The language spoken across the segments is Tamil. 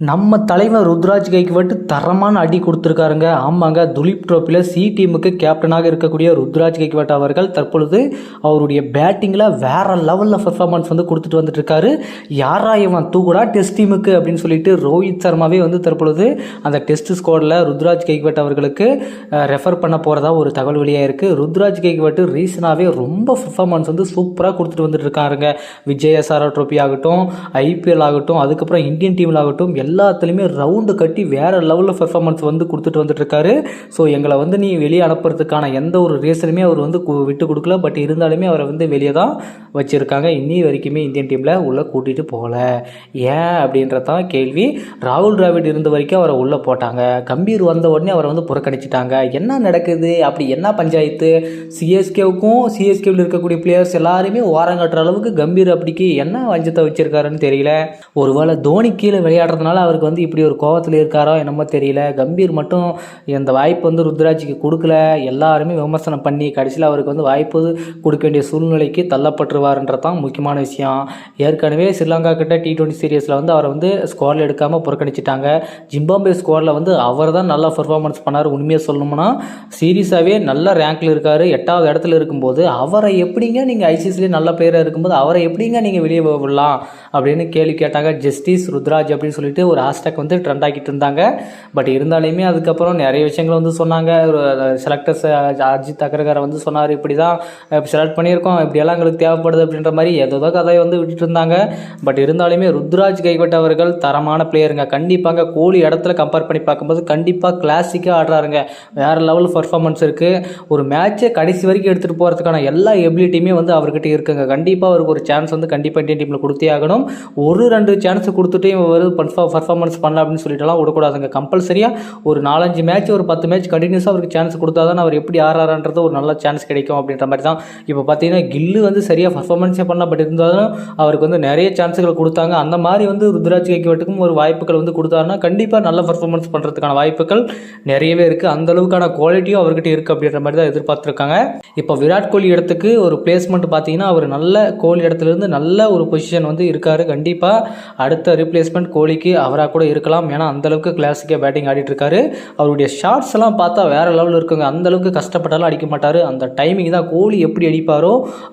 நம்ம தலைவர் ருத்ராஜ் கைக்வாட் தரமான அடி கொடுத்துருக்காருங்க. ஆமாங்க, துலீப் ட்ரோஃபியில் சி டீமுக்கு கேப்டனாக இருக்கக்கூடிய ருத்ராஜ் கைக்வாட் அவர்கள் தற்பொழுது அவருடைய பேட்டிங்கில் வேற லெவலில் பர்ஃபார்மன்ஸ் வந்து கொடுத்துட்டு வந்துட்டு இருக்காரு. யாரா இவன் தூக்குடா டெஸ்ட் டீமுக்கு அப்படின்னு சொல்லிட்டு ரோஹித் சர்மாவே வந்து தற்பொழுது அந்த டெஸ்ட் ஸ்குவாடில் ருத்ராஜ் கைக்வாட் அவர்களுக்கு ரெஃபர் பண்ண போகிறதா ஒரு தகவல் வெளியாக இருக்குது. ருத்ராஜ் கைக்வாட் ரீசனாகவே ரொம்ப பர்ஃபார்மன்ஸ் வந்து சூப்பராக கொடுத்துட்டு வந்துட்டு இருக்காருங்க. விஜய் ஹசாரே ட்ரோஃபி ஆகட்டும், ஐபிஎல் ஆகட்டும், அதுக்கப்புறம் இந்தியன் டீமில் ஆகட்டும், எல்லாத்துலேயுமே ரவுண்டு கட்டி வேறு லெவலில் பெர்ஃபார்மன்ஸ் வந்து கொடுத்துட்டு வந்துட்டுருக்காரு. ஸோ எங்களை வந்து நீ வெளியே அனுப்புறதுக்கான எந்த ஒரு ரீசனுமே அவர் வந்து விட்டு கொடுக்கல. பட் இருந்தாலுமே அவரை வந்து வெளியே தான் வச்சுருக்காங்க. இன்னி வரைக்குமே இந்தியன் டீமில் உள்ளே கூட்டிகிட்டு போகல. ஏன் அப்படின்றதான் கேள்வி. ராகுல் டிராவிட் இருந்த வரைக்கும் அவரை உள்ளே போட்டாங்க. கம்பீர் வந்த உடனே அவரை வந்து புறக்கணிச்சிட்டாங்க. என்ன நடக்குது, அப்படி என்ன பஞ்சாயத்து? சிஎஸ்கேவில் இருக்கக்கூடிய பிளேயர்ஸ் எல்லாருமே ஓரங்கட்டுற அளவுக்கு கம்பீர் அப்படிக்கு என்ன வஞ்சத்தை வச்சுருக்காருன்னு தெரியல. ஒருவேளை தோனி கீழே விளையாடுறதுனால அவருக்கு வந்து இப்படி ஒரு கோவத்தில் இருக்காரோ என்னமோ தெரியல. கம்பீர் மட்டும் இந்த வாய்ப்பு வந்து ருத்ராஜுக்கு கொடுக்கல. எல்லாருமே விமர்சனம் பண்ணி கடைசியில் அவருக்கு வந்து வாய்ப்பு கொடுக்க வேண்டிய சூழ்நிலைக்கு தள்ளப்பட்டுருவாருன்றதான் முக்கியமான விஷயம். ஏற்கனவே ஸ்ரீலங்கா கிட்ட T20 சீரியஸில் வந்து அவரை வந்து ஸ்குவாடில் எடுக்காமல் புறக்கணிச்சிட்டாங்க. ஜிம்பாப்வே ஸ்குவாடில் வந்து அவர் தான் நல்லா பர்ஃபார்மன்ஸ் பண்ணார். உண்மையாக சொல்லணும்னா சீரியஸாகவே நல்ல ரேங்கில் இருக்கார். 8வது இடத்துல இருக்கும்போது அவரை எப்படிங்க நீங்கள் ஐசிசிலே நல்ல பிளேயராக இருக்கும்போது அவரை எப்படிங்க நீங்கள் வெளியே விடலாம் அப்படின்னு கேள்வி கேட்டாங்க. ஜஸ்டிஸ் ருத்ராஜ் அப்படின்னு சொல்லிட்டு ஒரு ஹேஷ்டாக் வந்து ட்ரெண்ட் ஆகிட்டு இருந்தாங்க. பட் இருந்தாலுமே அதுக்கப்புறம் நிறைய விஷயங்கள் வந்து சொன்னாங்க. செலக்டர்ஸ் அஜித் அக்ரகாரை வந்து சொன்னார், இப்படி தான் செலக்ட் பண்ணியிருக்கோம், இப்படியெல்லாம் எங்களுக்கு தேவைப்படுது அப்படின்ற மாதிரி ஏதோ கதையை வந்து விட்டுட்டு இருந்தாங்க. பட் இருந்தாலுமே ருத்ராஜ் கைக்வாட் அவர்கள் தரமான பிளேயருங்க. கண்டிப்பாங்க கோலி இடத்துல கம்பேர் பண்ணி பார்க்கும்போது கண்டிப்பாக கிளாசிக்காக ஆடுறாருங்க. வேறு லெவல் பர்ஃபார்மன்ஸ் இருக்குது. ஒரு மேட்சை கடைசி வரைக்கும் எடுத்துகிட்டு போகிறதுக்கான எல்லா எபிலிட்டியுமே வந்து அவர்கிட்ட இருக்குங்க. கண்டிப்பாக அவருக்கு ஒரு சான்ஸ் வந்து கண்டிப்பாக இந்தியன் டீமில் கொடுத்தே ஆகணும். 1-2 சான்ஸ் கொடுத்துட்டே பர்ஃபார்மன்ஸ் பண்ணலாம் அப்படின்னு சொல்லிட்டுலாம் விடக்கூடாதுங்க. கம்பல்சரியாக ஒரு 4-5 மேட்ச், ஒரு 10 மேட்ச் கண்டினியூஸாக அவருக்கு சான்ஸ் கொடுத்தா தான் அவர் எப்படி ஆறான்றது ஒரு நல்ல சான்ஸ் கிடைக்கும் அப்படின்ற மாதிரி தான். இப்போ பார்த்தீங்கன்னா கில்லு வந்து சரியாக பர்ஃபார்மன்ஸே பண்ணலாம். பட் இருந்தாலும் அவருக்கு வந்து நிறைய சான்ஸுகள் கொடுத்தாங்க. அந்த மாதிரி வந்து ருத்ராஜ் கைக்வாட்டுக்கும் ஒரு வாய்ப்புகள் வந்து கொடுத்தாருன்னா கண்டிப்பாக நல்ல பர்ஃபார்மன்ஸ் பண்ணுறதுக்கான வாய்ப்புகள் நிறையவே இருக்குது. அந்த அளவுக்கான குவாலிட்டியும் அவர்கிட்ட இருக்குது அப்படின்ற மாதிரி தான் எதிர்பார்த்துருக்காங்க. இப்போ விராட் கோலி இடத்துக்கு ஒரு பிளேஸ்மெண்ட் பார்த்தீங்கன்னா அவர் நல்ல கோலி இடத்துலேருந்து நல்ல ஒரு பொசிஷன் வந்து இருக்கார். கண்டிப்பாக அடுத்த ரீப்ளேஸ்மெண்ட் கோலிக்கு அவராக கூட இருக்கலாம். ஏன்னா அந்தளவுக்கு கிளாசிக்காக பேட்டிங் ஆடிட்டு இருக்காரு. அவருடைய ஷார்ட்ஸ் எல்லாம் பார்த்தா வேற லெவலில் இருக்குங்க. அந்தளவுக்கு கஷ்டப்பட்டாலும் அடிக்க மாட்டார். அந்த டைமிங் தான் கோலி எப்படி அடிப்பாரோ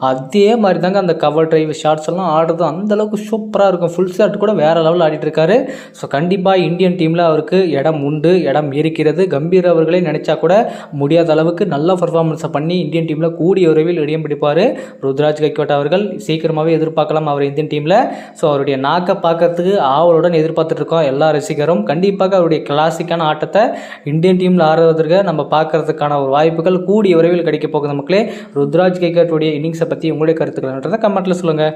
அதே மாதிரி தாங்க அந்த கவர் டிரைவ் ஷார்ட்ஸ் எல்லாம் ஆடுறது அந்தளவுக்கு சூப்பராக இருக்கும். ஃபுல் ஷாட் கூட வேற லெவலில் ஆடிட்டு இருக்காரு. ஸோ கண்டிப்பாக இந்தியன் டீமில் அவருக்கு இடம் உண்டு, இடம் இருக்கிறது. கம்பீர் அவர்களே நினைச்சா கூட முடியாத அளவுக்கு நல்ல பர்ஃபார்மன்ஸை பண்ணி இந்தியன் டீமில் கூடிய விரைவில் இடம் பிடிப்பார் ருத்ராஜ் கைக்வாட் அவர்கள். சீக்கிரமாகவே எதிர்பார்க்கலாம் அவர் இந்தியன் டீமில். ஸோ அவருடைய நாக்கை பார்க்கறதுக்கு ஆவலுடன் எதிர்பார்த்துட்டு இருக்கோம் எல்லா ரசிகரும். கண்டிப்பாக அவருடைய கிளாசிக்கான ஆட்டத்தை இந்தியன் டீமில் ஆடுறதுக்கு நம்ம பார்க்கறதுக்கான ஒரு வாய்ப்புகள் கூடிய விரைவில் கிடைக்க போகுது மக்களே. ருத்ராஜ் கைக்வாட்டுடைய இன்னிங்ஸை பற்றி உங்களுடைய கருத்துக்கள் கமெண்ட்டில் சொல்லுங்கள்.